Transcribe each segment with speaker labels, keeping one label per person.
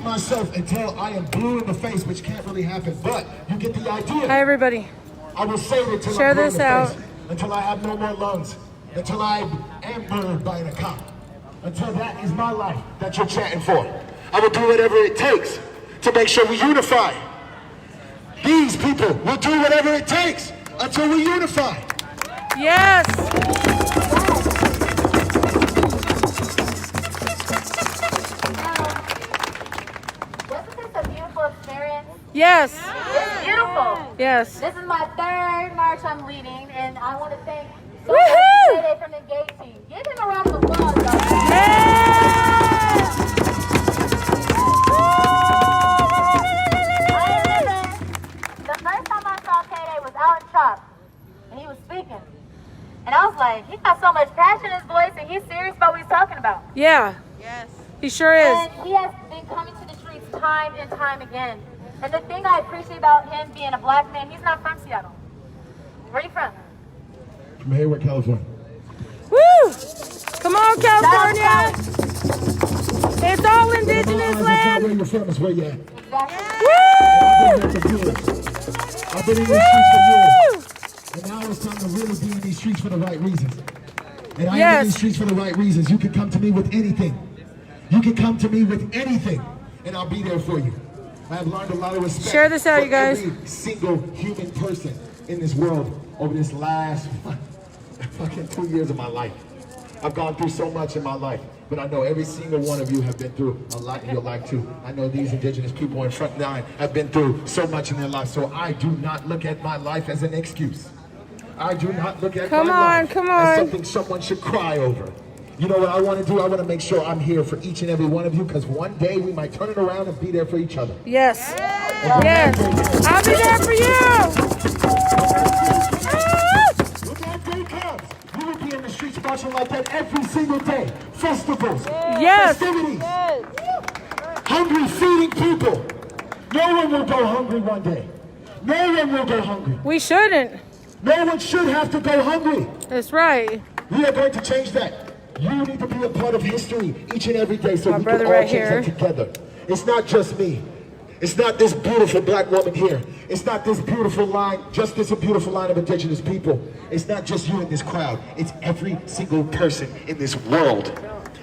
Speaker 1: myself until I am blue in the face, which can't really happen, but you get the idea.
Speaker 2: Hi, everybody.
Speaker 1: I will say it until
Speaker 2: Share
Speaker 1: I'm blue
Speaker 2: this
Speaker 1: in the
Speaker 2: out.
Speaker 1: face, until I have no more lungs, until I am murdered by a cop. Until that is my life that you're chanting for. I will do whatever it takes to make sure we unify. These people will do whatever it takes until we unify.
Speaker 2: Yes.
Speaker 3: Wasn't this a beautiful experience?
Speaker 2: Yes.
Speaker 3: It's beautiful.
Speaker 2: Yes.
Speaker 3: This is my third march I'm leading, and I want to thank so
Speaker 2: Woohoo!
Speaker 3: much from the Engage team. Give him a round of applause, y'all.
Speaker 2: Yeah.
Speaker 3: I remember the first time I saw K-Day was out in Chop, and he was speaking. And I was like, he got so much passion in his voice, and he's serious about what he's talking about.
Speaker 2: Yeah. Yes. He sure is.
Speaker 3: And he has been coming to the streets time and time again. And the thing I appreciate about him being a black man, he's not from Seattle. Where are you from?
Speaker 1: From Hayward, California.
Speaker 2: Woo! Come on, California! It's all indigenous land.
Speaker 1: Where you're from is where you're at.
Speaker 3: Exactly.
Speaker 2: Woo!
Speaker 1: I've been in these streets for years. And now it's time to really be in these streets for the right reasons. And I am in these streets for the right reasons. You can come to me with anything. You can come to me with anything, and I'll be there for you. I have learned a lot of respect.
Speaker 2: Share this out,
Speaker 1: for
Speaker 2: you guys.
Speaker 1: every single human person in this world over this last fucking 2 years of my life. I've gone through so much in my life, but I know every single one of you have been through a lot in your life too. I know these indigenous people in front line have been through so much in their life, so I do not look at my life as an excuse. I do not look at my life as something someone should cry over. You know what I want to do? I want to make sure I'm here for each and every one of you, because one day we might turn it around and be there for each other.
Speaker 2: Yes. Yes. I'll be there for you.
Speaker 1: When that day comes, we will be in the streets marching like that every single day. Festivals, festivities, hungry, feeding people. No one will go hungry one day. No one will go hungry.
Speaker 2: We shouldn't.
Speaker 1: No one should have to go hungry.
Speaker 2: That's right.
Speaker 1: We are going to change that. You need to be a part of history each and every day, so
Speaker 2: My
Speaker 1: we
Speaker 2: brother
Speaker 1: can all
Speaker 2: right
Speaker 1: change
Speaker 2: here.
Speaker 1: that together. It's not just me. It's not this beautiful black woman here. It's not this beautiful line, just this beautiful line of indigenous people. It's not just you in this crowd. It's every single person in this world.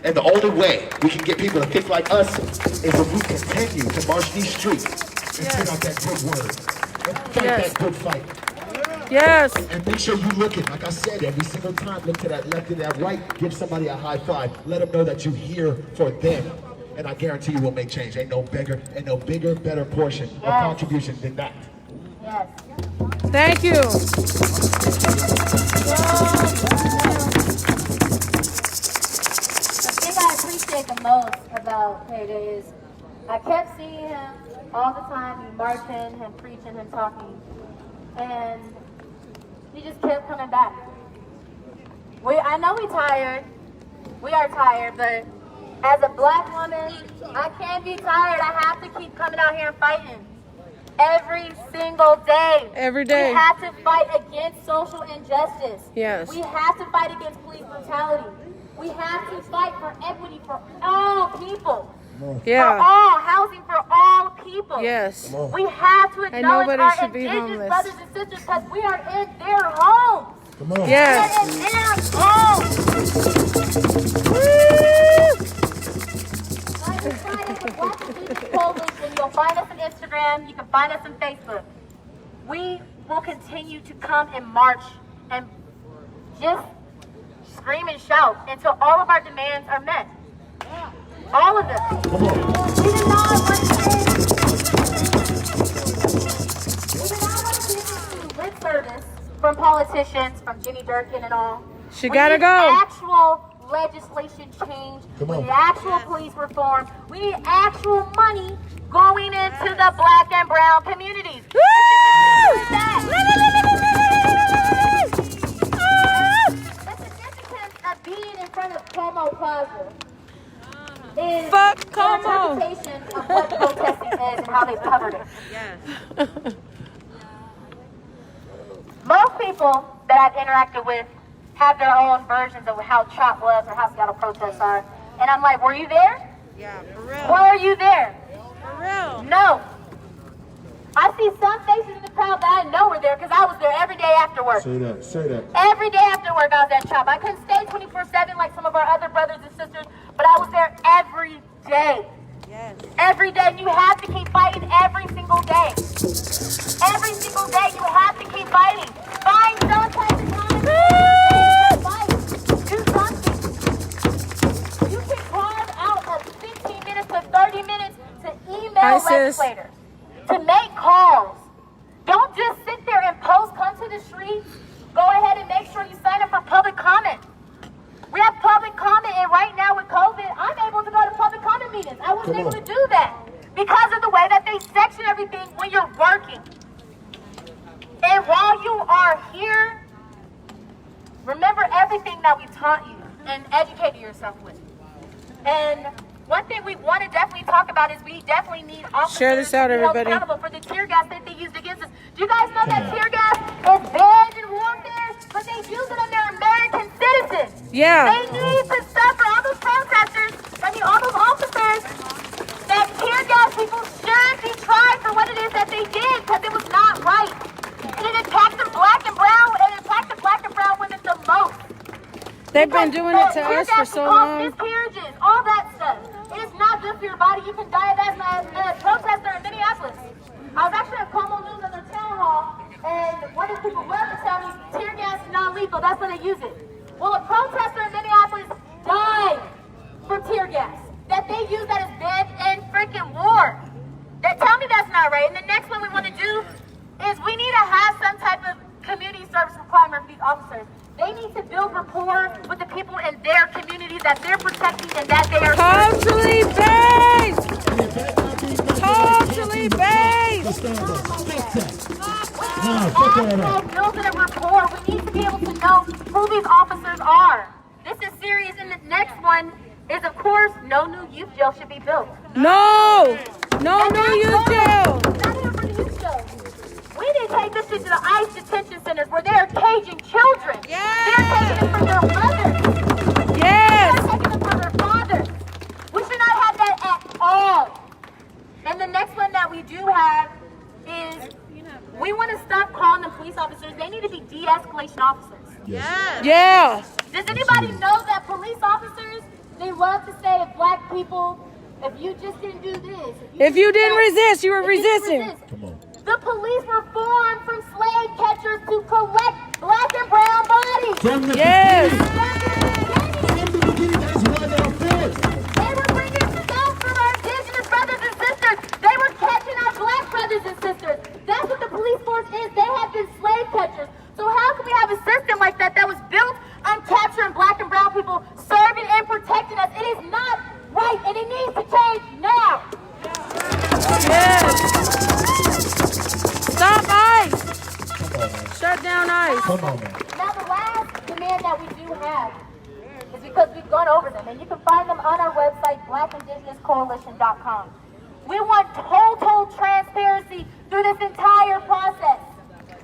Speaker 1: And the only way we can get people to think like us is if we continue to march these streets and put out that good word and fight that good fight.
Speaker 2: Yes.
Speaker 1: And make sure you look it, like I said, every single time, look to that left and that right, give somebody a high five. Let them know that you're here for them. And I guarantee you will make change. Ain't no bigger, better portion of contribution than that.
Speaker 3: Yes.
Speaker 2: Thank you.
Speaker 3: The thing I appreciate the most about K-Day is I kept seeing him all the time, him marching, him preaching, him talking. And he just kept coming back. I know we're tired. We are tired, but as a black woman, I can't be tired. I have to keep coming out here and fighting. Every single day.
Speaker 2: Every day.
Speaker 3: We have to fight against social injustice.
Speaker 2: Yes.
Speaker 3: We have to fight against police brutality. We have to fight for equity for all people.
Speaker 2: Yeah.
Speaker 3: For all, housing for all people.
Speaker 2: Yes.
Speaker 3: We have to acknowledge
Speaker 2: nobody
Speaker 3: our
Speaker 2: should be
Speaker 3: indigenous
Speaker 2: homeless.
Speaker 3: brothers and sisters because we are in their homes.
Speaker 1: Come on.
Speaker 2: Yes.
Speaker 3: We are in their homes. Like we started with BlackIndigenousCoalition. You'll find us on Instagram. You can find us on Facebook. We will continue to come and march and just scream and shout until all of our demands are met. All of them. We do not want to lip service from politicians, from Jenny Durkin and all.
Speaker 2: She
Speaker 3: We
Speaker 2: gotta
Speaker 3: need
Speaker 2: go.
Speaker 3: actual legislation change. We need actual police reform. We need actual money going into the black and brown communities. The significance of being in front of Como Plaza is
Speaker 2: Fuck
Speaker 3: an
Speaker 2: Como.
Speaker 3: interpretation of what protesting is and how they've covered it. Most people that I've interacted with have their own versions of how CHOP was or how Seattle protests are. And I'm like, were you there?
Speaker 2: Yeah, for real.
Speaker 3: Were you there? No. I see some faces in the crowd that I know were there because I was there every day after work.
Speaker 1: Say that, say that.
Speaker 3: Every day after work I was at CHOP. I couldn't stay 24/7 like some of our other brothers and sisters, but I was there every day. Yes. Every day. You have to keep fighting every single day. Every single day you have to keep fighting. Find some type of time to fight. Do something. You can carve out of 15 minutes to 30 minutes to email legislators, to make calls. Don't just sit there and post, come to the streets. Go ahead and make sure you sign up for public comment. We have public comment, and right now with COVID, I'm able to go to public comment meetings. I wasn't able to do that because of the way that they section everything when you're working. And while you are here, remember everything that we taught you and educated yourself with. And one thing we want to definitely talk about is we definitely need officers
Speaker 2: share this out,
Speaker 3: to be held
Speaker 2: everybody.
Speaker 3: accountable for the tear gas that they used against us. Do you guys know that tear gas is banned in warfare, but they use it on their American citizens?
Speaker 2: Yeah.
Speaker 3: They need to suffer. All those protesters, all those officers that tear gas people should be tried for what it is that they did, because it was not right. And it attacked the black and brown, and it attacked the black and brown women the most.
Speaker 2: They've been doing it to us for so long.
Speaker 3: Miscarriages, all that stuff. It is not good for your body. You can die of asthma as a protester in Minneapolis. I was actually at Como News on their town hall, and one of the people love to tell me tear gas is non-lethal. That's when they use it. Well, a protester in Minneapolis died from tear gas that they use that is banned in freaking war. Tell me that's not right. And the next one we want to do is we need to have some type of community service requirement for these officers. They need to build rapport with the people in their communities that they're protecting and that they are
Speaker 2: Totally based! Totally based!
Speaker 3: Building a rapport. We need to be able to know who these officers are. This is serious. And the next one is, of course, no new youth jail should be built.
Speaker 2: No! No new youth jail!
Speaker 3: Not even for the youth jail. We need to take this shit to the ICE detention centers where they're caging children.
Speaker 2: Yes.
Speaker 3: They're taking them from their mothers.
Speaker 2: Yes.
Speaker 3: They're taking them from their fathers. We should not have that at all. And the next one that we do have is we want to stop calling them police officers. They need to be de-escalation officers.
Speaker 2: Yes. Yeah.
Speaker 3: Does anybody know that police officers, they love to say of black people, if you just didn't do this.
Speaker 2: If you didn't resist, you were resisting.
Speaker 1: Come on.
Speaker 3: The police were formed from slave catchers to collect black and brown bodies.
Speaker 2: Yes.
Speaker 1: From the beginning, that's why they're forced.
Speaker 3: They were bringing stuff from our indigenous brothers and sisters. They were catching our black brothers and sisters. That's what the police force is. They have been slave catchers. So how can we have a system like that that was built on capturing black and brown people, serving and protecting us? It is not right, and it needs to change now.
Speaker 2: Yes. Stop ICE.
Speaker 1: Come on, man.
Speaker 2: Shut down ICE.
Speaker 1: Come on, man.
Speaker 3: Now the last demand that we do have is because we've gone over them, and you can find them on our website, BlackIndigenousCoalition.com. We want total transparency through this entire process.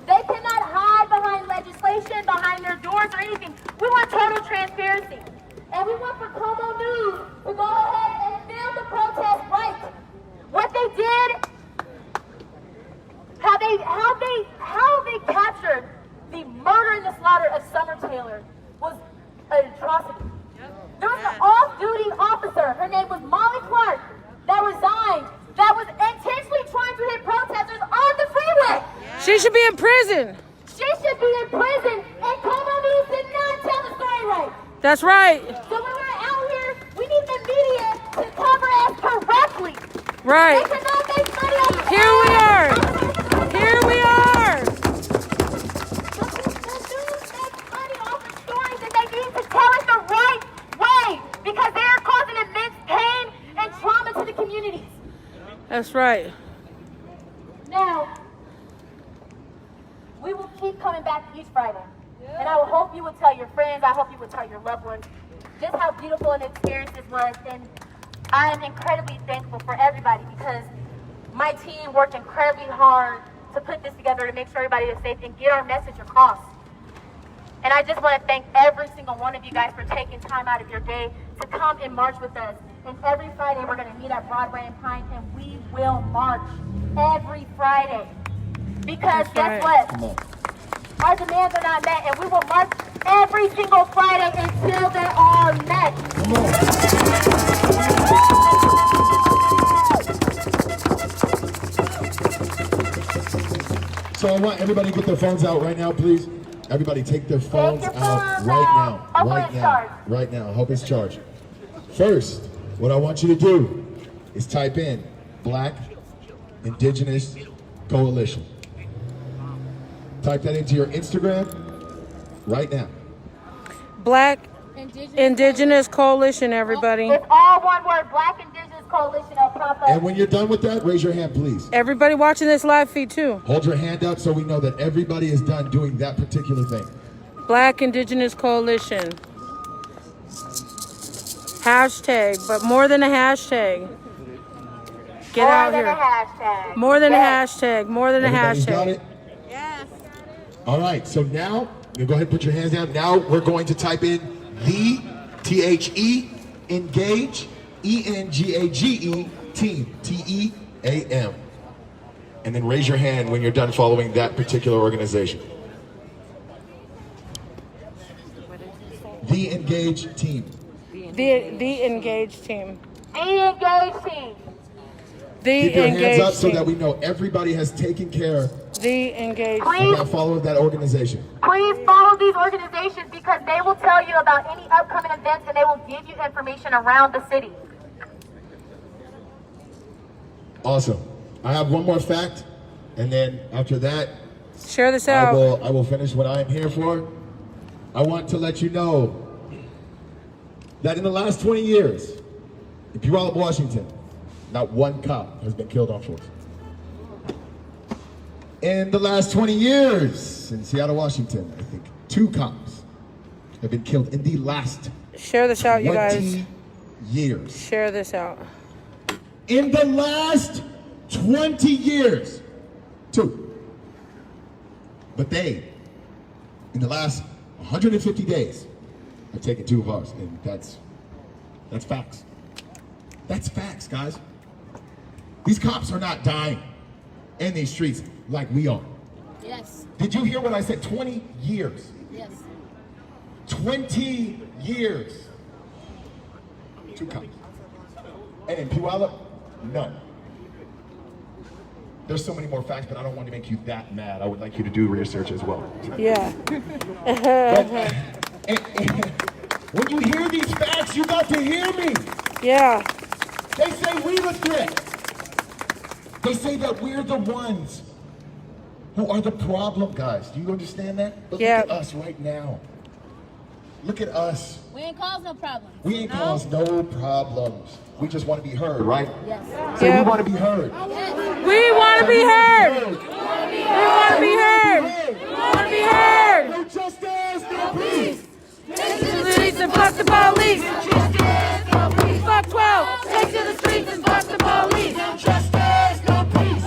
Speaker 3: They cannot hide behind legislation, behind their doors or anything. We want total transparency. And we want for Como News to go ahead and film the protest right. What they did, how they captured the murder and the slaughter of Summer Taylor was an atrocity. There was an off-duty officer, her name was Molly Clark, that resigned, that was intentionally trying to hit protesters on the freeway.
Speaker 2: She should be in prison.
Speaker 3: She should be in prison, and Como News did not tell the story right.
Speaker 2: That's right.
Speaker 3: So when we're out here, we need the media to cover us correctly.
Speaker 2: Right.
Speaker 3: They cannot make money off of
Speaker 2: Here we are. Here we are.
Speaker 3: The news makes money off of stories, and they need to tell it the right way because they are causing immense pain and trauma to the communities.
Speaker 2: That's right.
Speaker 3: Now, we will keep coming back each Friday. And I will hope you will tell your friends, I hope you will tell your loved ones just how beautiful an experience this was. And I am incredibly thankful for everybody because my team worked incredibly hard to put this together to make sure everybody is safe and get our message across. And I just want to thank every single one of you guys for taking time out of your day to come and march with us. And every Friday we're going to meet at Broadway and Pine, and we will march every Friday. Because guess what? Our demands are not met, and we will march every single Friday until they are met.
Speaker 1: So I want everybody to get their phones out right now, please. Everybody take their phones out right now. Right now. Right now. I hope it's charged. First, what I want you to do is type in Black Indigenous Coalition. Type that into your Instagram right now.
Speaker 2: Black Indigenous Coalition, everybody.
Speaker 3: It's all one word, Black Indigenous Coalition. It'll pop up.
Speaker 1: And when you're done with that, raise your hand, please.
Speaker 2: Everybody watching this live feed too.
Speaker 1: Hold your hand up so we know that everybody is done doing that particular thing.
Speaker 2: Black Indigenous Coalition. Hashtag, but more than a hashtag. Get out here. More than a hashtag. More than a
Speaker 1: Everybody's got
Speaker 2: hashtag.
Speaker 1: it? Yes. All right, so now, you go ahead and put your hands down. Now we're going to type in the, T-H-E, engage, E-N-G-A-G-E, team, T-E-A-M. And then raise your hand when you're done following that particular organization. The engage team.
Speaker 2: The engaged team.
Speaker 3: The engaged team.
Speaker 2: The
Speaker 1: Keep your hands up
Speaker 2: engaged
Speaker 1: so
Speaker 2: team.
Speaker 1: that we know everybody has taken care
Speaker 2: The engaged.
Speaker 3: Please,
Speaker 1: of following that organization.
Speaker 3: please follow these organizations because they will tell you about any upcoming events and they will give you information around the city.
Speaker 1: Awesome. I have one more fact, and then after that,
Speaker 2: Share this
Speaker 1: I
Speaker 2: out.
Speaker 1: will finish what I am here for. I want to let you know that in the last 20 years, in Puyallup, Washington, not one cop has been killed on force. In the last 20 years, in Seattle, Washington, I think 2 cops have been killed in the last
Speaker 2: Share this out, you
Speaker 1: 20
Speaker 2: guys.
Speaker 1: years.
Speaker 2: Share this out.
Speaker 1: In the last 20 years, 2. But they, in the last 150 days, have taken 2 of ours, and that's facts. That's facts, guys. These cops are not dying in these streets like we are.
Speaker 3: Yes.
Speaker 1: Did you hear what I said? 20 years.
Speaker 3: Yes.
Speaker 1: 20 years. 2 cops. And in Puyallup, none. There's so many more facts, but I don't want to make you that mad. I would like you to do research as well.
Speaker 2: Yeah.
Speaker 1: When you hear these facts, you got to hear me.
Speaker 2: Yeah.
Speaker 1: They say we're the threat. They say that we're the ones who are the problem, guys. Do you understand that? But
Speaker 2: Yeah.
Speaker 1: look at us right now. Look at us.
Speaker 4: We ain't caused no problems.
Speaker 1: We ain't caused no problems. We just want to be heard, right?
Speaker 4: Yes.
Speaker 1: So
Speaker 2: Yep.
Speaker 1: we want to be heard.
Speaker 2: We want to be heard. We want to be heard. We want to be heard.
Speaker 1: No justice, no peace.
Speaker 2: Take to the streets and fuck the police. Fuck 12. Take to the streets and fuck the police.
Speaker 1: No justice, no peace.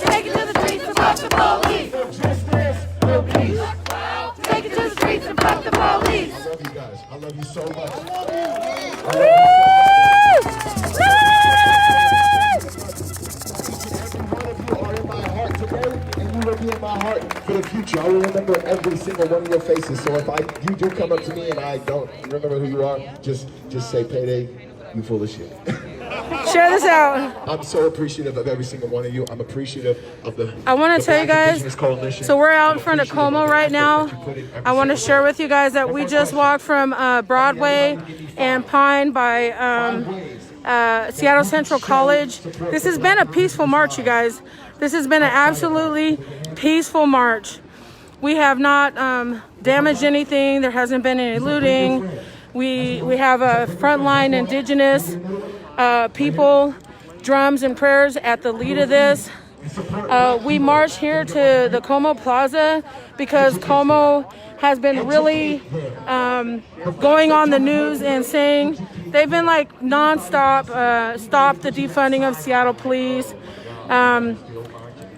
Speaker 2: Take it to the streets and fuck the police.
Speaker 1: No justice, no peace.
Speaker 2: Take it to the streets and fuck the police.
Speaker 1: I love you guys. I love you so much. In my heart for the future. I will remember every single one of your faces. So if you do come up to me and I don't remember who you are, just say, Payday, you full of shit.
Speaker 2: Share this out.
Speaker 1: I'm so appreciative of every single one of you. I'm appreciative of the
Speaker 2: I want to tell you
Speaker 1: Black
Speaker 2: guys,
Speaker 1: Indigenous Coalition.
Speaker 2: so we're out
Speaker 1: I'm
Speaker 2: in front of
Speaker 1: appreciative
Speaker 2: Como
Speaker 1: the
Speaker 2: right
Speaker 1: effort
Speaker 2: now.
Speaker 1: that you put in every
Speaker 2: I want to
Speaker 1: single
Speaker 2: share
Speaker 1: day.
Speaker 2: with you guys that we just walked from Broadway and Pine by Seattle Central College. This has been a peaceful march, you guys. This has been an absolutely peaceful march. We have not damaged anything. There hasn't been any looting. We have a frontline Indigenous people, drums and prayers at the lead of this. We marched here to the Como Plaza because Como has been really going on the news and saying they've been like nonstop, stop the defunding of Seattle police.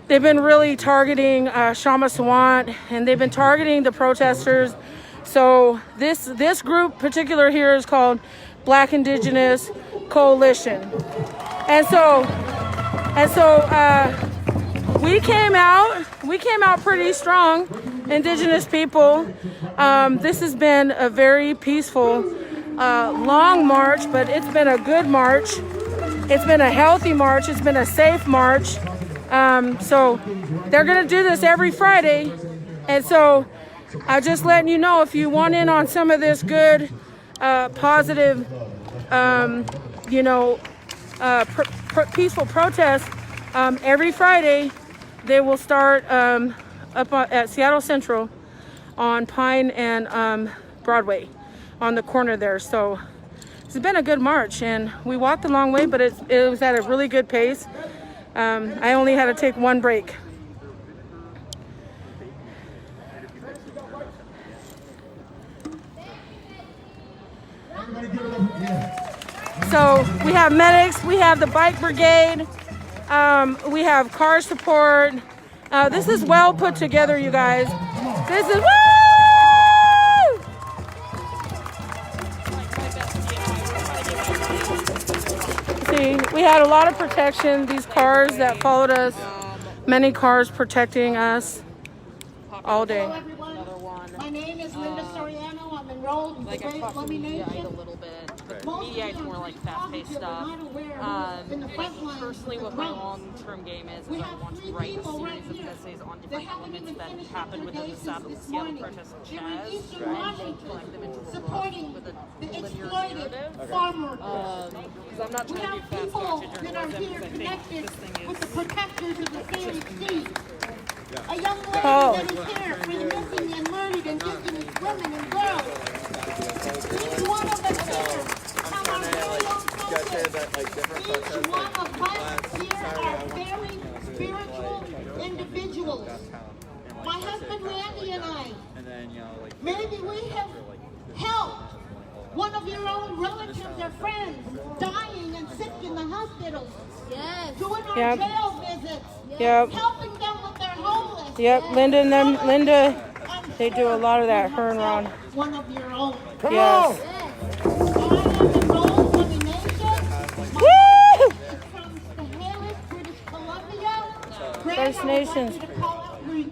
Speaker 2: They've been really targeting Shama Sawant, and they've been targeting the protesters. So this group particular here is called Black Indigenous Coalition. And so we came out pretty strong, Indigenous people. This has been a very peaceful, long march, but it's been a good march. It's been a healthy march. It's been a safe march. So they're going to do this every Friday. And so I'm just letting you know, if you want in on some of this good, positive, peaceful protest, every Friday they will start up at Seattle Central on Pine and Broadway on the corner there. So it's been a good march, and we walked a long way, but it was at a really good pace. I only had to take one break. So we have medics, we have the bike brigade, we have car support. This is well put together, you guys. This is woo! See, we had a lot of protection. These cars that followed us, many cars protecting us all day.
Speaker 4: Hello, everyone. My name is Linda Soriano. I'm enrolled in the Great Lummi Nation.
Speaker 5: A little bit, but media is more like fast-paced stuff. Personally, what my long-term game is I want to write a series of essays on different elements that happened within the Seattle protests and jazz, and collect them into a book with a linear narrative. Because I'm not trying to do fast fashion journalism, because I think this thing
Speaker 4: With the
Speaker 5: is
Speaker 4: protectors of the Series C. A young lady that is here for the missing and murdered Indigenous women and girls. Each one of us here have our very own focus. Each one of us here are very spiritual individuals. My husband Randy and I, maybe we have helped one of your own relatives or friends dying and sick in the hospitals.
Speaker 3: Yes.
Speaker 4: Doing our
Speaker 2: Yep.
Speaker 4: jail visits.
Speaker 2: Yep.
Speaker 4: Helping them with their homeless.
Speaker 2: Yep, Linda, they do a lot of that, her and Ron.
Speaker 4: One of your own.
Speaker 2: Yes.
Speaker 4: I am enrolled in the nation.
Speaker 2: Woo!
Speaker 4: From Sahara, British Columbia.
Speaker 2: First Nations.
Speaker 4: To call out Greek.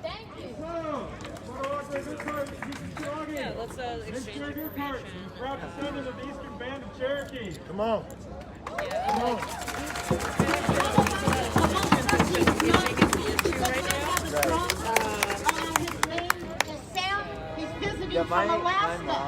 Speaker 3: Thank you.
Speaker 5: yeah. Let's exchange information.
Speaker 6: Proud descendant of the Eastern Band of Cherokee.
Speaker 1: Come on.
Speaker 4: His name is Sam. He's visiting from Alaska.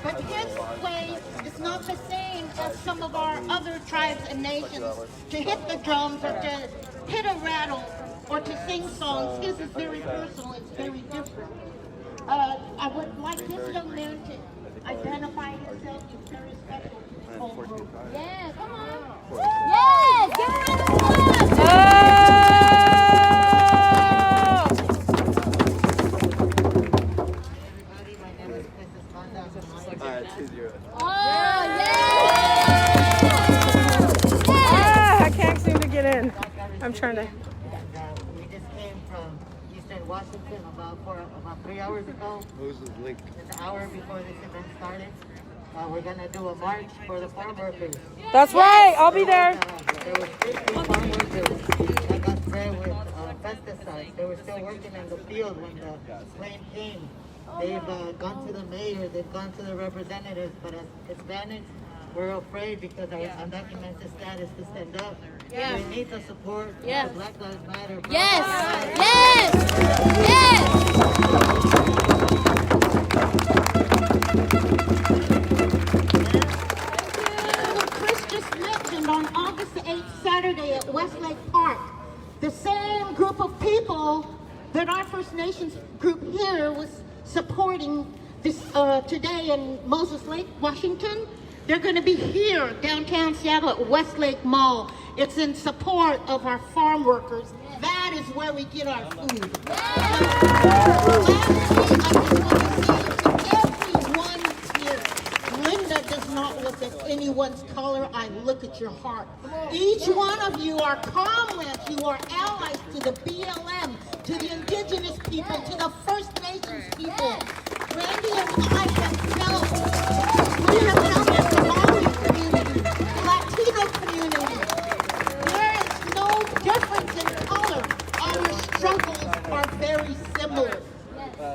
Speaker 4: But his way is not the same as some of our other tribes and nations. To hit the drums or to hit a rattle or to sing songs. His is very personal. It's very different. I would like this young man to identify himself. He's very special to this whole group.
Speaker 3: Yeah, come on. Yes, give her a applause.
Speaker 4: Everybody, my name is Mrs. Manda.
Speaker 3: Oh, yeah.
Speaker 2: I can't seem to get in. I'm trying to.
Speaker 4: We just came from Eastern Washington about 3 hours ago. It's an hour before this event started. We're gonna do a march for the farm workers.
Speaker 2: That's right, I'll be there.
Speaker 4: There were 50 farm workers that got sprayed with pesticides. They were still working in the field when the plane came. They've gone to the mayor, they've gone to the representatives, but as Hispanics, we're afraid because our undocumented status to stand up.
Speaker 3: Yeah.
Speaker 4: We need the support of
Speaker 3: Yeah.
Speaker 4: the Black Lives Matter.
Speaker 3: Yes, yes, yes.
Speaker 4: Chris just mentioned on August 8th, Saturday at Westlake Park, the same group of people that our First Nations group here was supporting this today in Moses Lake, Washington. They're going to be here downtown Seattle at Westlake Mall. It's in support of our farm workers. That is where we get our food. Everyone here, Linda does not look at anyone's color. I look at your heart. Each one of you are comrades. You are allies to the BLM, to the Indigenous people, to the First Nations people. Randy and I have felt, we have felt the Somali community, the Latino community. There is no difference in color. Our struggles are very similar.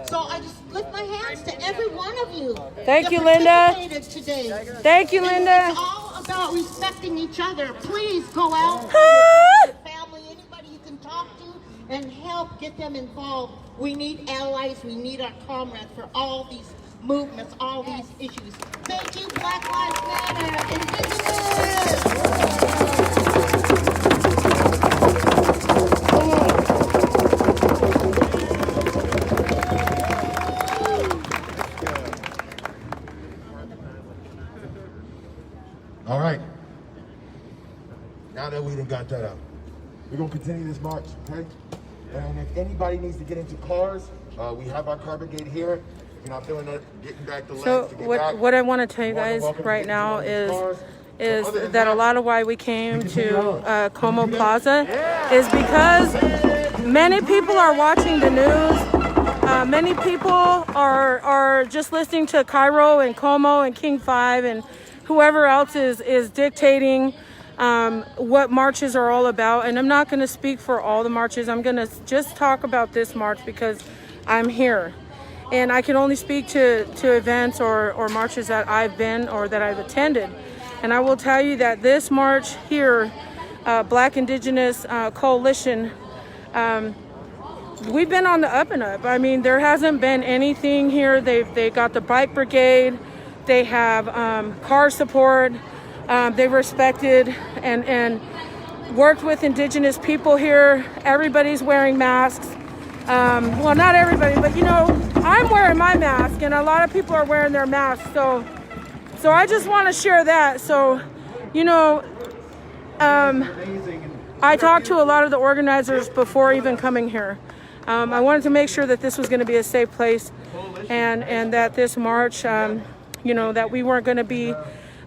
Speaker 4: So I just lift my hands to every one of you.
Speaker 2: Thank you,
Speaker 4: that
Speaker 2: Linda.
Speaker 4: participated today.
Speaker 2: Thank you,
Speaker 4: And
Speaker 2: Linda.
Speaker 4: it's all about respecting each other. Please go out with your family, anybody you can talk to, and help get them involved. We need allies. We need our comrades for all these movements, all these issues. Thank you, Black Lives Matter, Indigenous!
Speaker 1: All right. Now that we done got that out, we're gonna continue this march, okay? And if anybody needs to get into cars, we have our car brigade here. If you're not feeling it, getting back the legs
Speaker 2: So
Speaker 1: to get back.
Speaker 2: what I want to tell you
Speaker 1: You're more than
Speaker 2: guys
Speaker 1: welcome to
Speaker 2: right
Speaker 1: get
Speaker 2: now
Speaker 1: into one of these cars.
Speaker 2: is
Speaker 1: Other than
Speaker 2: that a lot of why we came
Speaker 1: continue
Speaker 2: to
Speaker 1: on.
Speaker 2: Como Plaza is because many people are watching the news. Many people are just listening to Cairo and Como and King 5 and whoever else is dictating what marches are all about. And I'm not going to speak for all the marches. I'm going to just talk about this march because I'm here. And I can only speak to events or marches that I've been or that I've attended. And I will tell you that this march here, Black Indigenous Coalition, we've been on the up and up. I mean, there hasn't been anything here. They got the bike brigade. They have car support. They've respected and worked with Indigenous people here. Everybody's wearing masks. Well, not everybody, but you know, I'm wearing my mask and a lot of people are wearing their masks. So I just want to share that. So, you know, I talked to a lot of the organizers before even coming here. I wanted to make sure that this was going to be a safe place and that this march, you know, that we weren't going to be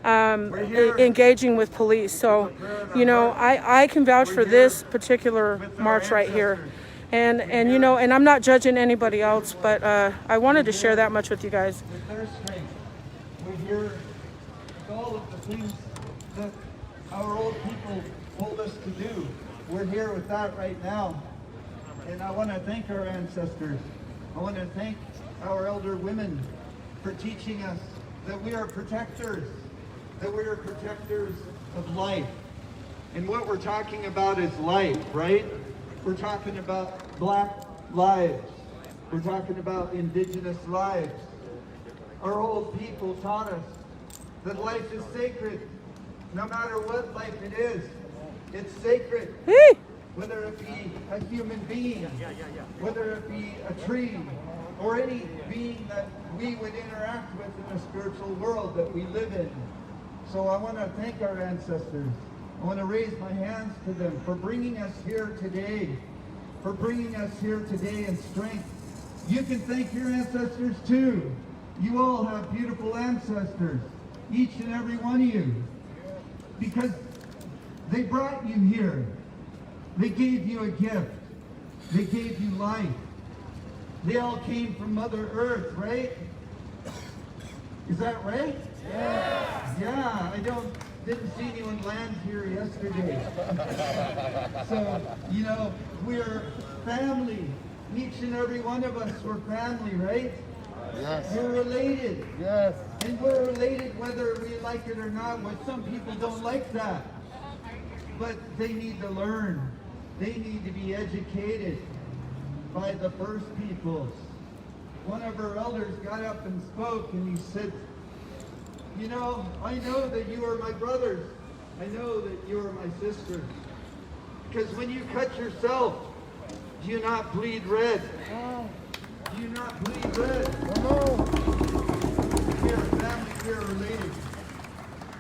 Speaker 2: engaging with police. So, you know, I can vouch for this particular march right here. And you know, and I'm not judging anybody else, but I wanted to share that much with you guys.
Speaker 7: With their strength, we're here with all of the things that our old people told us to do. We're here with that right now. And I want to thank our ancestors. I want to thank our elder women for teaching us that we are protectors, that we are protectors of life. And what we're talking about is life, right? We're talking about Black lives. We're talking about Indigenous lives. Our old people taught us that life is sacred. No matter what life it is, it's sacred. Whether it be a human being, whether it be a tree, or any being that we would interact with in the spiritual world that we live in. So I want to thank our ancestors. I want to raise my hands to them for bringing us here today, in strength. You can thank your ancestors too. You all have beautiful ancestors, each and every one of you, because they brought you here. They gave you a gift. They gave you life. They all came from Mother Earth, right? Is that right? Yeah, I didn't see anyone land here yesterday. So, you know, we're family. Each and every one of us, we're family, right?
Speaker 1: Yes.
Speaker 7: We're related.
Speaker 1: Yes.
Speaker 7: And we're related whether we like it or not. But some people don't like that. But they need to learn. They need to be educated by the first peoples. One of our elders got up and spoke and he said, you know, I know that you are my brothers. I know that you are my sisters. Because when you cut yourself, do you not bleed red? Do you not bleed red? No. We are family, we are related.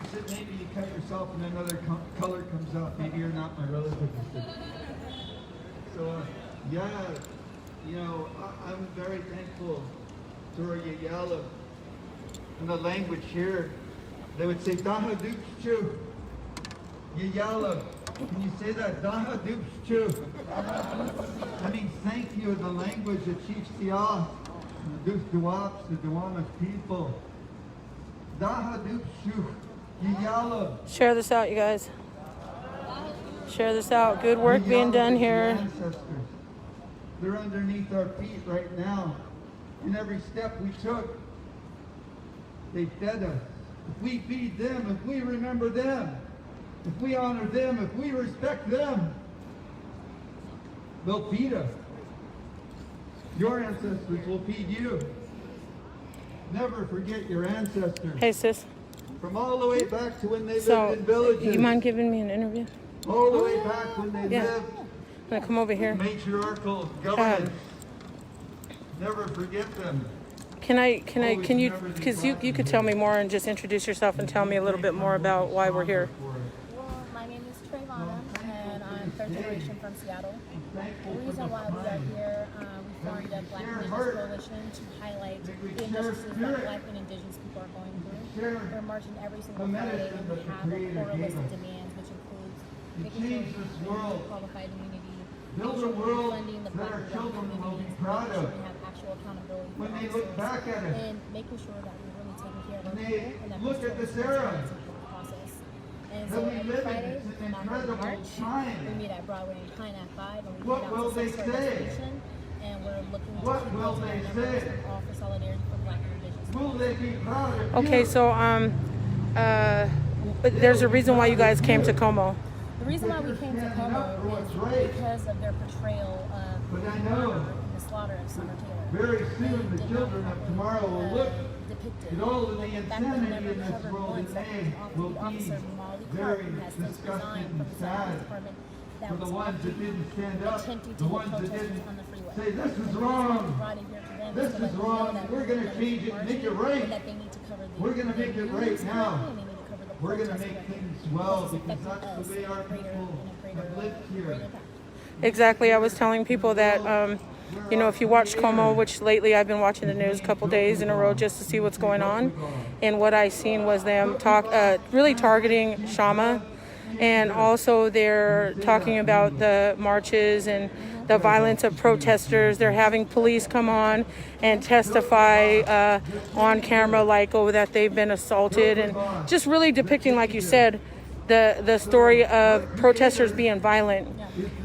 Speaker 7: He said maybe you cut yourself and another color comes out. Maybe you're not my relative. So, yeah, you know, I'm very thankful to our Yayala. In the language here, they would say, Daha Dupschu. Yayala. Can you say that? Daha Dupschu. I mean, thank you in the language of Chief Siah. the Dusduaps, the Duwamish people. Dahadupshu, Yiyala.
Speaker 2: Share this out, you guys. Share this out. Good work being done here.
Speaker 7: Ancestors. They're underneath our feet right now. In every step we took, they fed us. If we feed them, if we remember them, if we honor them, if we respect them, they'll feed us. Your ancestors will feed you. Never forget your ancestors.
Speaker 2: Hey, sis.
Speaker 7: From all the way back to when they
Speaker 2: So,
Speaker 7: lived in villages.
Speaker 2: you mind giving me an interview?
Speaker 7: All the way back when they
Speaker 2: Yeah.
Speaker 7: lived
Speaker 2: I'm gonna come over here.
Speaker 7: matriarchal government. Never forget them.
Speaker 2: Can you, because you could tell me more and just introduce yourself and tell me a little bit more about why we're here.
Speaker 8: Well, my name is Trayvana, and I'm third generation from Seattle. The reason why we are here, we formed a Black Indigenous Coalition to highlight the injustices that Black and Indigenous people are going through. We're marching every single Friday on behalf of core illicit demands, which includes making sure we have qualified immunity,
Speaker 7: Build a world
Speaker 8: funding the
Speaker 7: that
Speaker 8: Black
Speaker 7: our
Speaker 8: and
Speaker 7: children
Speaker 8: brown
Speaker 7: will be
Speaker 8: communities,
Speaker 7: proud
Speaker 8: making sure
Speaker 7: of.
Speaker 8: we have actual accountability for
Speaker 7: When they look
Speaker 8: officers,
Speaker 7: back at it,
Speaker 8: and making sure that we're really taking care of our
Speaker 7: When they
Speaker 8: people and that
Speaker 7: look
Speaker 8: we're
Speaker 7: at this
Speaker 8: still
Speaker 7: era,
Speaker 8: responsible for the process. And
Speaker 7: that
Speaker 8: so
Speaker 7: we
Speaker 8: every
Speaker 7: live in,
Speaker 8: Friday,
Speaker 7: it's
Speaker 8: we
Speaker 7: an
Speaker 8: come out here
Speaker 7: incredible
Speaker 8: to march.
Speaker 7: time.
Speaker 8: We meet at Broadway and Pine at 5, and we
Speaker 7: What
Speaker 8: meet
Speaker 7: will
Speaker 8: out
Speaker 7: they
Speaker 8: to start
Speaker 7: say?
Speaker 8: resolution. And we're looking to
Speaker 7: What will
Speaker 8: build
Speaker 7: they
Speaker 8: our
Speaker 7: say?
Speaker 8: numbers and all for solidarity for Black and Indigenous.
Speaker 7: Will they be proud of
Speaker 2: Okay,
Speaker 7: you?
Speaker 2: so there's a reason why you guys came to Como.
Speaker 8: The reason why we came to Como is because of their portrayal of
Speaker 7: But I
Speaker 8: the
Speaker 7: know
Speaker 8: murder and the slaughter of Summer Taylor.
Speaker 7: Very soon
Speaker 8: They
Speaker 7: the
Speaker 8: did
Speaker 7: children
Speaker 8: not
Speaker 7: of tomorrow will look
Speaker 8: depicted.
Speaker 7: at all of the
Speaker 8: In fact, they
Speaker 7: insanity
Speaker 8: never
Speaker 7: in this
Speaker 8: covered
Speaker 7: world,
Speaker 8: once
Speaker 7: and
Speaker 8: that
Speaker 7: they
Speaker 8: the
Speaker 7: will be
Speaker 8: officer Molly
Speaker 7: very
Speaker 8: Clark, who has since
Speaker 7: disgusted
Speaker 8: resigned
Speaker 7: and
Speaker 8: from the South
Speaker 7: sad
Speaker 8: Department, that
Speaker 7: for
Speaker 8: was
Speaker 7: the ones that
Speaker 8: often
Speaker 7: didn't stand up,
Speaker 8: attempting to
Speaker 7: the
Speaker 8: get
Speaker 7: ones that
Speaker 8: protesters
Speaker 7: didn't
Speaker 8: on the freeway.
Speaker 7: say this is
Speaker 8: And the reason we
Speaker 7: wrong,
Speaker 8: brought it here to them
Speaker 7: this
Speaker 8: to
Speaker 7: is
Speaker 8: let them know
Speaker 7: wrong,
Speaker 8: that
Speaker 7: we're going to change it and make it right.
Speaker 8: and that they need to cover the
Speaker 7: We're going to make it right
Speaker 8: news
Speaker 7: now.
Speaker 8: correctly, and they need to cover the
Speaker 7: We're going to
Speaker 8: protests
Speaker 7: make
Speaker 8: correctly.
Speaker 7: things well
Speaker 8: This is
Speaker 7: because
Speaker 8: affecting
Speaker 7: that's
Speaker 8: us
Speaker 7: the way our
Speaker 8: in a greater-
Speaker 7: people
Speaker 8: in a greater-
Speaker 7: have lived here.
Speaker 8: greater impact.
Speaker 2: Exactly. I was telling people that, if you watch Como, which lately I've been watching the news a couple days in a row just to see what's going on, and what I seen was them really targeting Shama, and also they're talking about the marches and the violence of protesters. They're having police come on and testify on camera, that they've been assaulted, and just really depicting, like you said, the story of protesters being violent.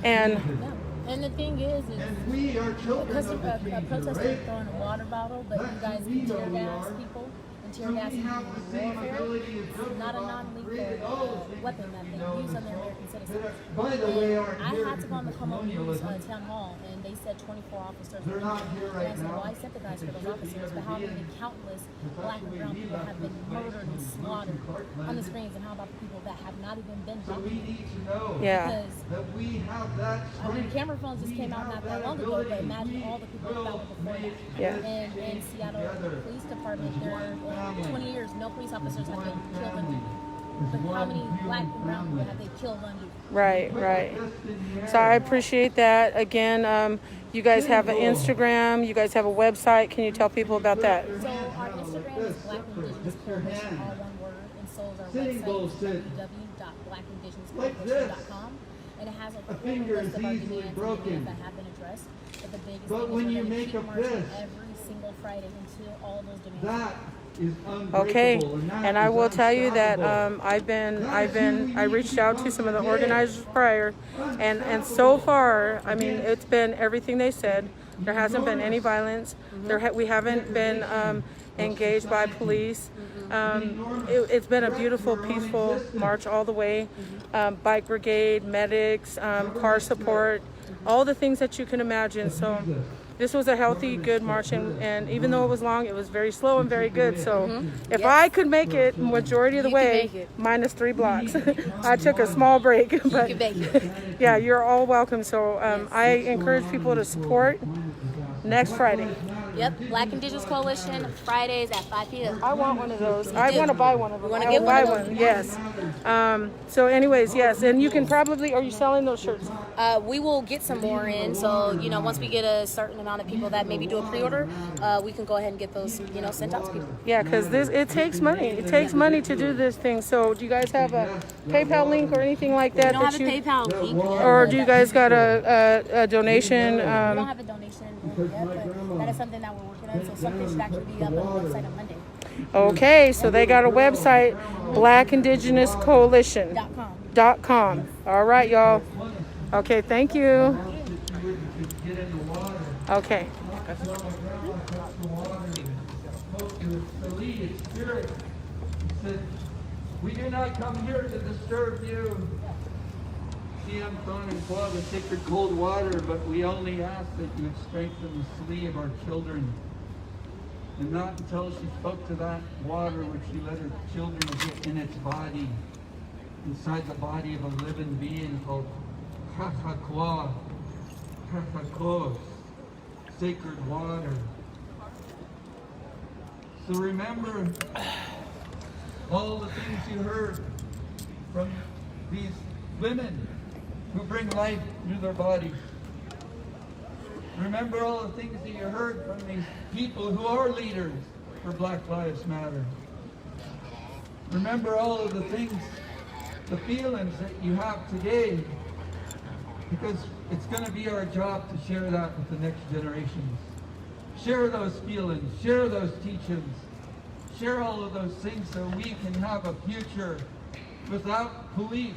Speaker 2: And
Speaker 8: Yeah. And the thing is
Speaker 7: And we are children of the
Speaker 8: a
Speaker 7: future,
Speaker 8: protester
Speaker 7: right?
Speaker 8: throwing a water bottle, but you
Speaker 7: That's
Speaker 8: guys
Speaker 7: who we
Speaker 8: can
Speaker 7: know
Speaker 8: tear
Speaker 7: we
Speaker 8: gas
Speaker 7: are.
Speaker 8: people and tear
Speaker 7: So
Speaker 8: gas
Speaker 7: we have
Speaker 8: people
Speaker 7: the
Speaker 8: in
Speaker 7: same
Speaker 8: warfare.
Speaker 7: ability as
Speaker 8: It's not a
Speaker 7: Joseph
Speaker 8: non-lethal
Speaker 7: created all things
Speaker 8: weapon that
Speaker 7: we
Speaker 8: they
Speaker 7: know
Speaker 8: use on
Speaker 7: and
Speaker 8: the
Speaker 7: know
Speaker 8: American citizens.
Speaker 7: that are, by the way, aren't
Speaker 8: I
Speaker 7: here
Speaker 8: had to go on the
Speaker 7: because of
Speaker 8: Como News
Speaker 7: colonialism.
Speaker 8: town hall, and they said 24 officers.
Speaker 7: They're not here
Speaker 8: And
Speaker 7: right
Speaker 8: I said,
Speaker 7: now.
Speaker 8: well, I sent the guys for those
Speaker 7: They
Speaker 8: officers,
Speaker 7: should
Speaker 8: but
Speaker 7: be
Speaker 8: how
Speaker 7: every
Speaker 8: many
Speaker 7: day.
Speaker 8: countless
Speaker 7: Because
Speaker 8: black
Speaker 7: that's
Speaker 8: and
Speaker 7: the way
Speaker 8: brown
Speaker 7: we
Speaker 8: people
Speaker 7: left
Speaker 8: have been
Speaker 7: this place
Speaker 8: murdered and
Speaker 7: was loose and
Speaker 8: slaughtered on the
Speaker 7: Clark-landed.
Speaker 8: screens, and how about the people that have not even been
Speaker 7: So we
Speaker 8: documented?
Speaker 7: need to know
Speaker 2: Yeah.
Speaker 8: Because
Speaker 7: that we have that
Speaker 8: I mean,
Speaker 7: strength.
Speaker 8: camera phones just
Speaker 7: We
Speaker 8: came out
Speaker 7: have
Speaker 8: not that
Speaker 7: that
Speaker 8: long ago, but
Speaker 7: ability.
Speaker 8: imagine
Speaker 7: We
Speaker 8: all the people that
Speaker 7: will
Speaker 8: were before
Speaker 7: make
Speaker 8: that.
Speaker 2: Yeah.
Speaker 8: In Seattle
Speaker 7: together.
Speaker 8: Police Department,
Speaker 7: As
Speaker 8: there
Speaker 7: one family.
Speaker 8: 20 years, no police officers have
Speaker 7: One
Speaker 8: been killed
Speaker 7: family.
Speaker 8: under.
Speaker 7: As
Speaker 8: But how
Speaker 7: one
Speaker 8: many
Speaker 7: human
Speaker 8: black and brown people
Speaker 7: family.
Speaker 8: have they killed under?
Speaker 2: right.
Speaker 7: Put your fist in the
Speaker 2: So
Speaker 7: air.
Speaker 2: I appreciate that. Again, you guys have an Instagram, you guys have a website. Can you tell people about that?
Speaker 8: So our Instagram is Black Indigenous Coalition, all one word, and so is our
Speaker 7: Sitting
Speaker 8: website,
Speaker 7: Bull sit.
Speaker 8: www.blackindigenouscoalition.com, and it has a full
Speaker 7: finger
Speaker 8: list
Speaker 7: is
Speaker 8: of our
Speaker 7: easily
Speaker 8: demands and
Speaker 7: broken.
Speaker 8: demands that have been addressed. But the biggest
Speaker 7: But
Speaker 8: thing
Speaker 7: when
Speaker 8: is
Speaker 7: you
Speaker 8: we're going
Speaker 7: make
Speaker 8: to keep
Speaker 7: a
Speaker 8: marching
Speaker 7: fist,
Speaker 8: every single Friday until all of those demands.
Speaker 7: That is unbreakable.
Speaker 2: Okay,
Speaker 7: that
Speaker 2: and I
Speaker 7: is
Speaker 2: will tell you that
Speaker 7: unstoppable.
Speaker 2: I reached out to some of the organizers prior, and so far, I mean, it's been everything they said. There hasn't been any violence. We haven't been engaged by police. It's been a beautiful, peaceful march all the way. Bike brigade, medics, car support, all the things that you can imagine. So this was a healthy, good march, and even though it was long, it was very slow and very good. So if I could make it majority of the way, minus 3 blocks, I took a small break. But yeah, you're all welcome. So I encourage people to support next Friday.
Speaker 8: Yep, Black Indigenous Coalition, Fridays at 5 p.m.
Speaker 2: I want one of those. I want to buy one of them.
Speaker 8: wanna
Speaker 2: I
Speaker 8: get
Speaker 2: will
Speaker 8: one
Speaker 2: buy
Speaker 8: of those?
Speaker 2: one. Yes. So anyways, yes, and you can probably. Are you selling those shirts?
Speaker 8: We will get some more in, so once we get a certain amount of people that maybe do a pre-order, we can go ahead and get those sent out to people.
Speaker 2: Yeah, because it takes money. It takes money to do this thing. So do you guys have a PayPal link or anything like that?
Speaker 8: We don't have a PayPal link yet,
Speaker 2: Or
Speaker 8: but
Speaker 2: do you guys got a donation?
Speaker 8: we don't have a donation link yet, but that is something that we're working on. So something should actually be up on the website on Monday.
Speaker 2: Okay, so they got a website, BlackIndigenousCoalition.com. All right, y'all. Okay, thank you. Okay.
Speaker 7: We do not come here to disturb you. The sacred cold water, but we only ask that you strengthen the sleeve of our children. And not until she spoke to that water would she let her children get in its body, inside the body of a living being called Kakakwa, sacred water. So remember all the things you heard from these women who bring life to their bodies. Remember all the things that you heard from these people who are leaders for Black Lives Matter. Remember all of the things, the feelings that you have today, because it's going to be our job to share that with the next generations. Share those feelings, share those teachings, share all of those things so we can have a future without police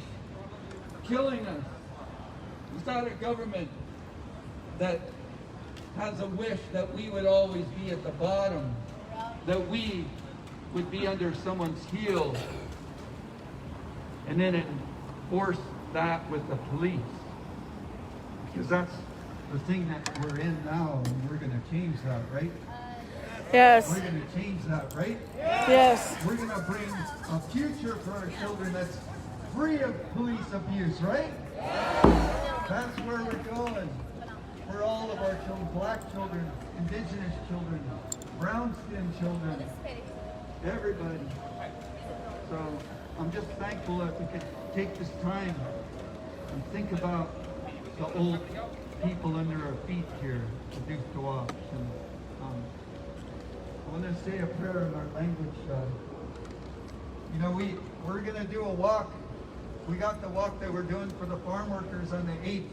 Speaker 7: killing us, without a government that has a wish that we would always be at the bottom, that we would be under someone's heel, and then enforce that with the police. Because that's the thing that we're in now, and we're going to change that, right?
Speaker 2: Yes.
Speaker 7: We're going to change that, right?
Speaker 2: Yes.
Speaker 7: We're going to bring a future for our children that's free of police abuse, right? That's where we're going. For all of our children, Black children, Indigenous children, brown-skinned children, everybody. So I'm just thankful that we could take this time and think about the old people under our feet here, the Duke Dawab. And I want to say a prayer in our language. You know, we're going to do a walk. We got the walk that we're doing for the farm workers on the 8th.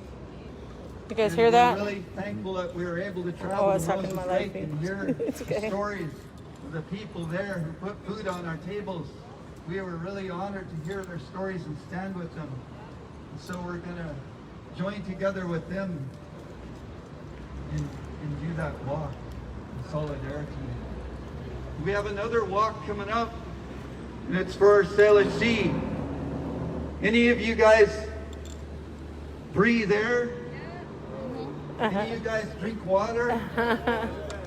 Speaker 2: You guys hear that?
Speaker 7: We're really thankful that we were able to travel
Speaker 2: it's
Speaker 7: to
Speaker 2: happening in
Speaker 7: Moses
Speaker 2: my life.
Speaker 7: Lake and hear
Speaker 2: It's okay.
Speaker 7: the stories of the people there who put food on our tables. We were really honored to hear their stories and stand with them. And so we're going to join together with them and do that walk in solidarity. We have another walk coming up, and it's for our Salish Sea. Any of you guys breathe air? Any of you guys drink water?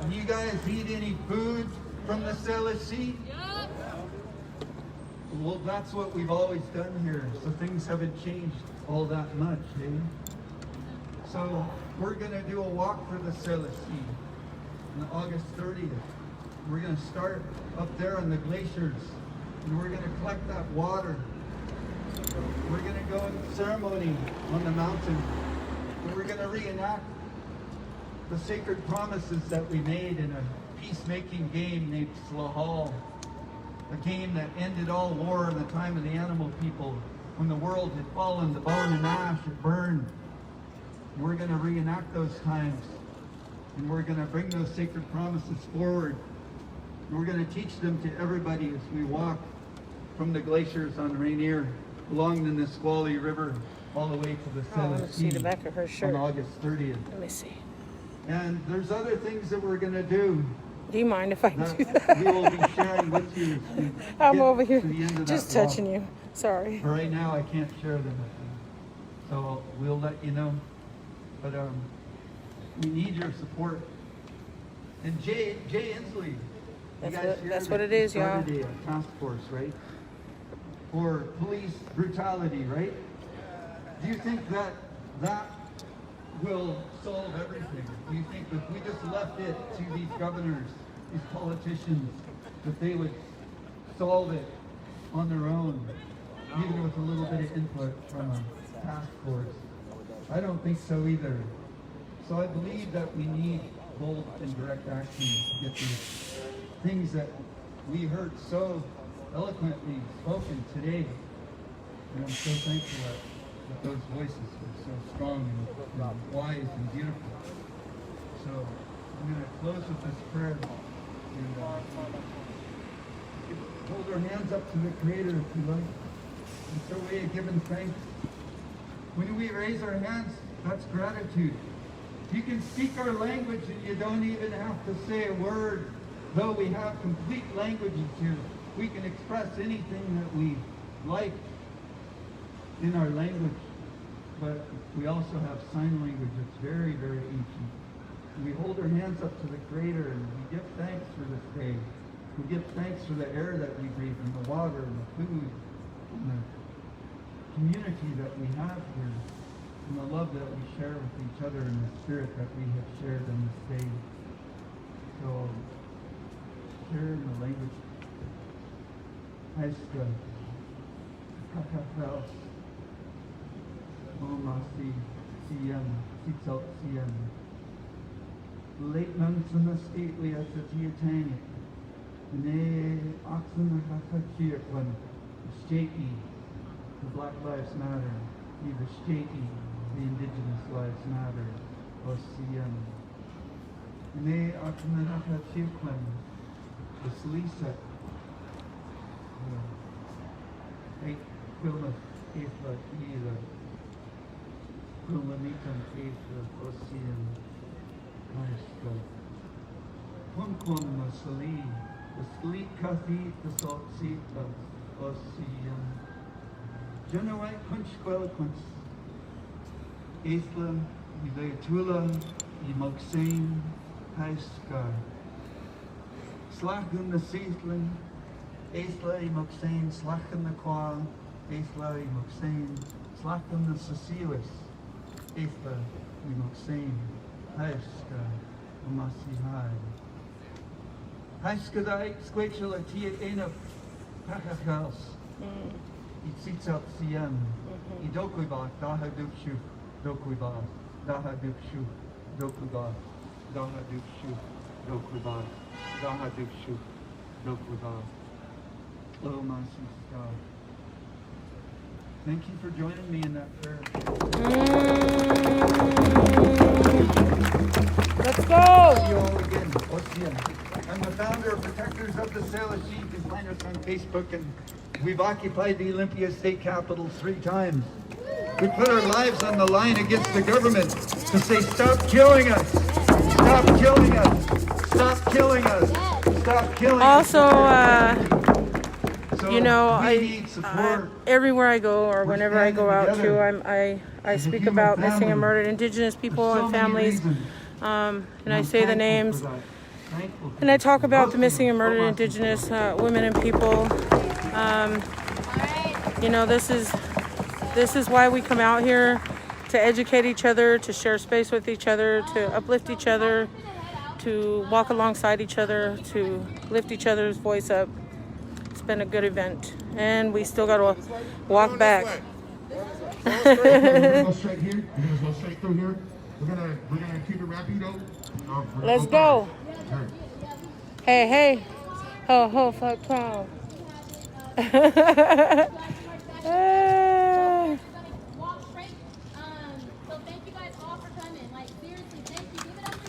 Speaker 7: Do you guys eat any food from the Salish Sea? Well, that's what we've always done here, so things haven't changed all that much, eh? So we're going to do a walk for the Salish Sea on August 30th. We're going to start up there on the glaciers, and we're going to collect that water. We're going to go in ceremony on the mountain, and we're going to reenact the sacred promises that we made in a peacemaking game named Slahal, a game that ended all war in the time of the animal people, when the world had fallen to bone and ash, it burned. And we're going to reenact those times, and we're going to bring those sacred promises forward. And we're going to teach them to everybody as we walk from the glaciers on Rainier, along the Nisqually River, all the way to the Salish Sea
Speaker 2: the back of her shirt.
Speaker 7: on August 30th.
Speaker 2: Let me see.
Speaker 7: And there's other things that we're going to do
Speaker 2: Do you mind if I do
Speaker 7: that
Speaker 2: that?
Speaker 7: we will be sharing with you. As we
Speaker 2: I'm
Speaker 7: get
Speaker 2: over here
Speaker 7: to the end of
Speaker 2: just
Speaker 7: that walk.
Speaker 2: touching you. Sorry.
Speaker 7: For right now, I can't share them with you. So we'll let you know. But we need your support. And Jay Inslee,
Speaker 2: That's what it is, y'all.
Speaker 7: started a task force, right? For police brutality, right? Do you think that will solve everything? Do you think if we just left it to these governors, these politicians, that they would solve it on their own, even with a little bit of input from a task force? I don't think so either. So I believe that we need bold and direct action to get these things that we heard so eloquently spoken today. And I'm so thankful that those voices were so strong and wise and beautiful. So I'm going to close with this prayer. And, hold our hands up to the Creator if you like. It's our way of giving thanks. When we raise our hands, that's gratitude. You can speak our language and you don't even have to say a word. Though we have complete languages here, we can express anything that we like in our language. But we also have sign language. It's very, very ancient. We hold our hands up to the Creator and we give thanks for this day. We give thanks for the air that we breathe and the water and the food and the community that we have here and the love that we share with each other and the spirit that we have shared in this day. So, share in the language. Haiska, kakafel, omasi, siyam, sitsal siyam. Late nuns in the stately as the Tiatani. Ne oxen hakachir one statey. The Black Lives Matter. The statey. The Indigenous Lives Matter. Osiyam. Ne oxen hakachir one. The Salisa. Eight Quilma Eithla Ila. Quilma Nikan Eithla Osiyam. Quam Masali, the sleek Kathi, the salt seat of Ossian. Generate Kunch Quelquance, Islam, Ileatula, Imoksain, Haiskar. Slachin the Seatlin, Isla Imoksain, Slachin the Qua, Isla Imoksain, Slachin the Sasilis, Isla Imoksain. Haiska, Umasihai. Haiskadai, Squachel, a tia ena Pakakals. It sits out Siam. Idokuba, Daha Dukshu, Dokuba, Daha Dukshu, Dokuba, Daha Dukshu, Dokuba, Daha Dukshu, Dokuba. Oh, Masika. Thank you for joining me in that prayer.
Speaker 2: Let's go!
Speaker 7: See you all again. Ossian. I'm the founder of Protectors of the Salish. You can find us on Facebook, and we've occupied the Olympia State Capitol 3 times. We put our lives on the line against the government to say, stop killing us! Stop killing us! Stop killing us! Stop killing us!
Speaker 2: Also, you know, everywhere I go or whenever I go out too, I speak about missing and murdered Indigenous people and families, and I say the names, and I talk about the missing and murdered Indigenous women and people. You know, this is why we come out here, to educate each other, to share space with each other, to uplift each other, to walk alongside each other, to lift each other's voice up. It's been a good event, and we still got to walk back.
Speaker 1: We're gonna go straight here. We're gonna go straight through here. We're gonna keep it rapido.
Speaker 2: Let's go. Hey, hey. Ho, ho, fuck, pow.
Speaker 4: Walk straight. So thank you guys all for coming. Like, seriously, thank you. Give it up for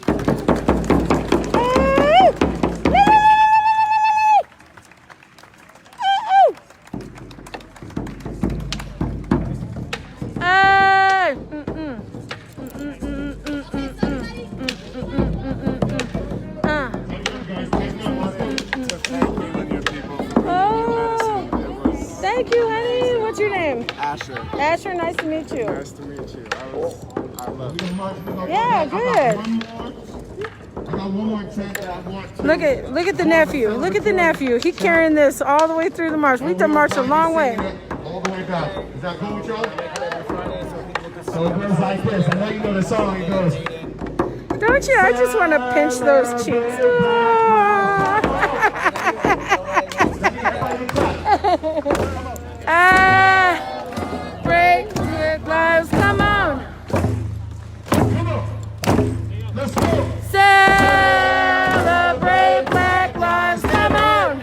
Speaker 2: Thank you, honey. What's your name?
Speaker 9: Asher.
Speaker 2: Asher, nice to meet you.
Speaker 9: Nice to meet you. I love you.
Speaker 2: Yeah, good.
Speaker 1: I got one more tent that I want to.
Speaker 2: Look at the nephew. Look at the nephew. He carrying this all the way through the march. We done marched a long way.
Speaker 1: All the way back. Is that cool with y'all? So it goes like this. I know you know the song. It goes.
Speaker 2: Don't you? I just want to pinch those cheeks. Break your lives. Come on.
Speaker 1: Come on. Let's go.
Speaker 2: Celebrate Black Lives. Come on.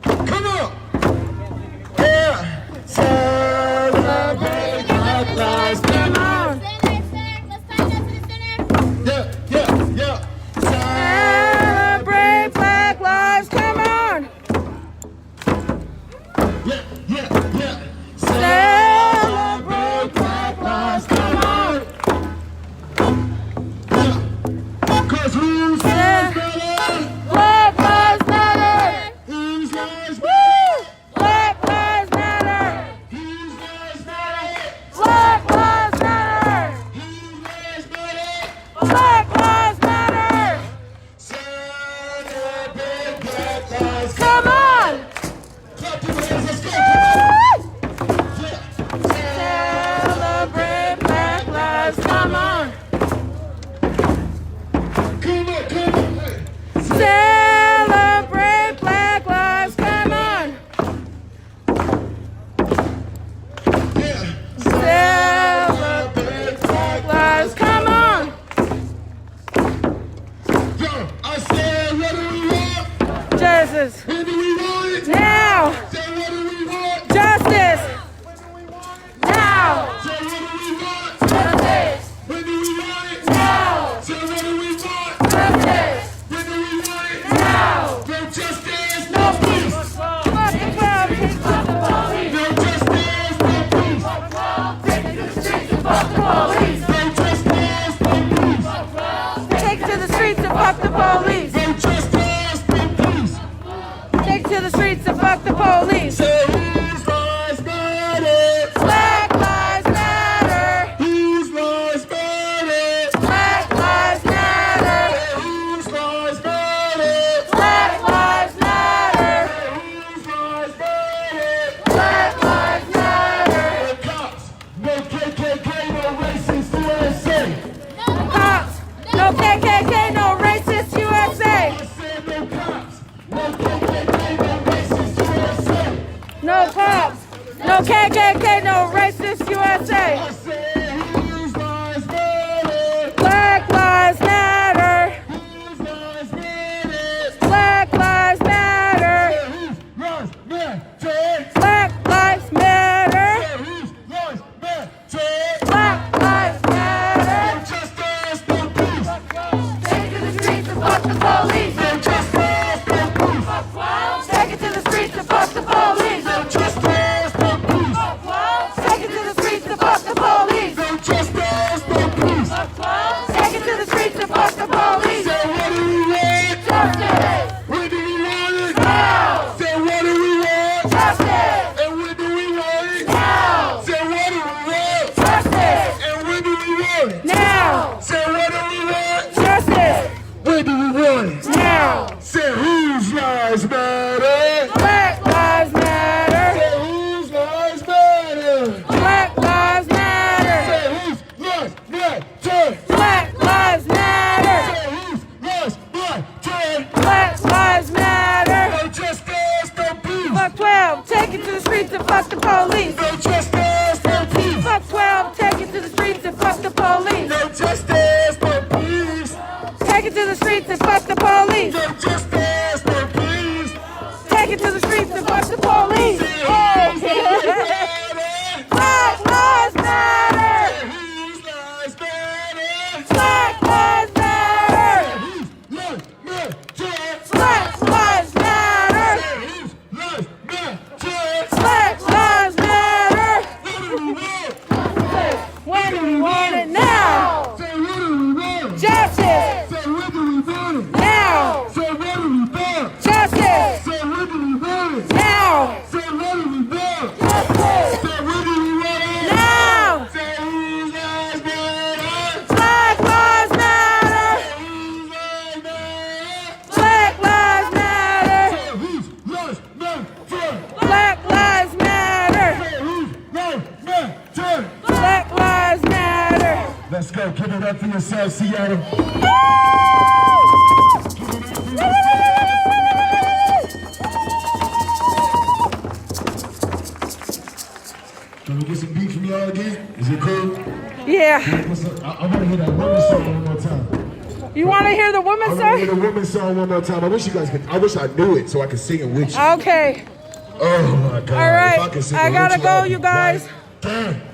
Speaker 1: Come on. Yeah. Celebrate Black Lives.
Speaker 2: Come on.
Speaker 4: Let's stand up to the center.
Speaker 1: Yeah.
Speaker 2: When do we want it? Now.
Speaker 1: Say what do we want?
Speaker 2: Justice.
Speaker 1: Say when do we want it?
Speaker 2: Now.
Speaker 1: Say what do we want?
Speaker 2: Justice.
Speaker 1: Say when do we want it?
Speaker 2: Now.
Speaker 1: Say what do we want?
Speaker 2: Justice.
Speaker 1: Say when do we want it?
Speaker 2: Now.
Speaker 1: Say whose lives matter?
Speaker 2: Black Lives Matter.
Speaker 1: Say whose lives matter?
Speaker 2: Black Lives Matter.
Speaker 1: Say whose lives matter?
Speaker 2: Black Lives Matter.
Speaker 1: Say whose lives matter?
Speaker 2: Black Lives Matter.
Speaker 1: Let's go. Give it up for yourself, Seattle. Can we get some beat from y'all again? Is it cool?
Speaker 2: Yeah.
Speaker 1: I want to hear that women's song one more time.
Speaker 2: You want to hear the
Speaker 1: I
Speaker 2: women's
Speaker 1: want to hear
Speaker 2: song?
Speaker 1: the women's song one more time. I wish you guys could. I wish I knew it so I could sing it with you.
Speaker 2: Okay.
Speaker 1: Oh my God.
Speaker 2: All right.
Speaker 1: If I could sing
Speaker 2: I
Speaker 1: it
Speaker 2: gotta
Speaker 1: with
Speaker 2: go,
Speaker 1: I'd be
Speaker 2: you guys.
Speaker 1: right there.